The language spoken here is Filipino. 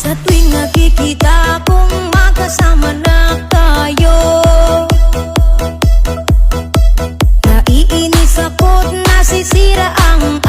Sa tuwing nakikita kong magkasama na tayo, naiinis ako't nasisira ang